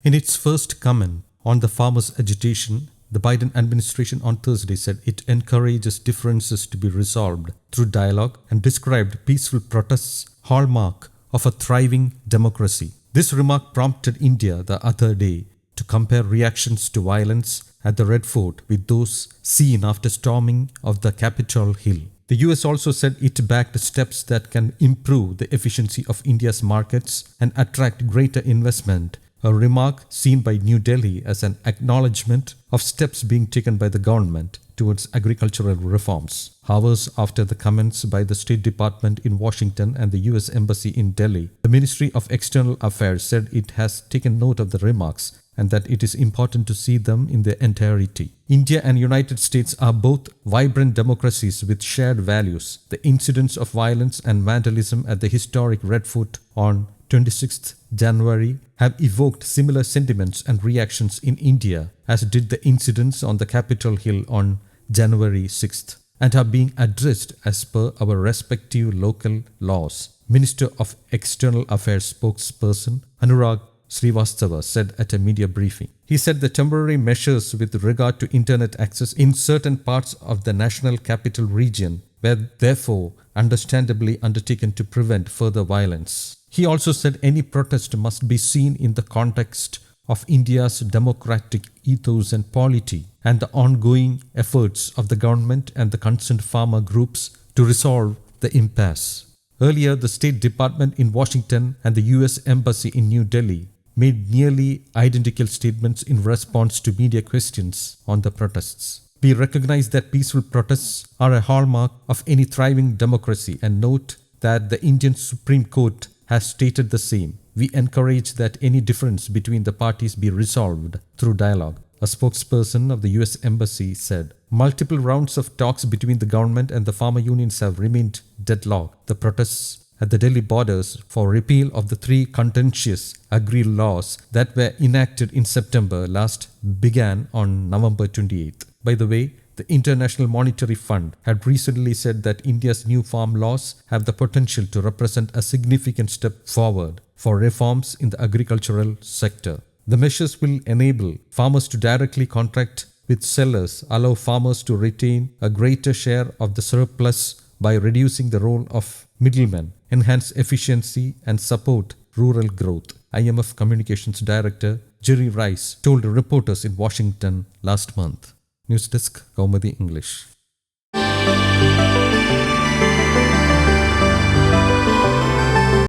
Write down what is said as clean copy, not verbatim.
In its first comment on the farmers' agitation, the Biden administration on Thursday said it encourages differences to be resolved through dialogue and described peaceful protests hallmark of a thriving democracy. This remark prompted India the other day to compare reactions to violence at the Red Fort with those seen after storming of the Capitol Hill. The US also said it backed steps that can improve the efficiency of India's markets and attract greater investment, a remark seen by New Delhi as an acknowledgement of steps being taken by the government towards agricultural reforms. Hours after the comments by the State Department in Washington and the US Embassy in Delhi, the Ministry of External Affairs said it has taken note of the remarks and that it is important to see them in their entirety. India and United States are both vibrant democracies with shared values. The incidents of violence and vandalism at the historic Red Fort on 26th January have evoked similar sentiments and reactions in India, as did the incidents on the Capitol Hill on January 6th, and are being addressed as per our respective local laws. Minister of External Affairs spokesperson Anurag Srivastava said at a media briefing. He said the temporary measures with regard to internet access in certain parts of the national capital region were therefore understandably undertaken to prevent further violence. He also said any protest must be seen in the context of India's democratic ethos and polity and the ongoing efforts of the government and the concerned farmer groups to resolve the impasse. Earlier, the State Department in Washington and the US Embassy in New Delhi made nearly identical statements in response to media questions on the protests. We recognize that peaceful protests are a hallmark of any thriving democracy and note that the Indian Supreme Court has stated the same. We encourage that any difference between the parties be resolved through dialogue, a spokesperson of the US Embassy said. Multiple rounds of talks between the government and the farmer unions have remained deadlocked. The protests at the Delhi borders for repeal of the 3 contentious agri laws that were enacted in September last began on November 28th. By the way, the International Monetary Fund had recently said that India's new farm laws have the potential to represent a significant step forward for reforms in the agricultural sector. The measures will enable farmers to directly contract with sellers, allow farmers to retain a greater share of the surplus by reducing the role of middlemen, enhance efficiency and support rural growth, IMF Communications Director Jerry Rice told reporters in Washington last month. News Desk, Kaumadi English.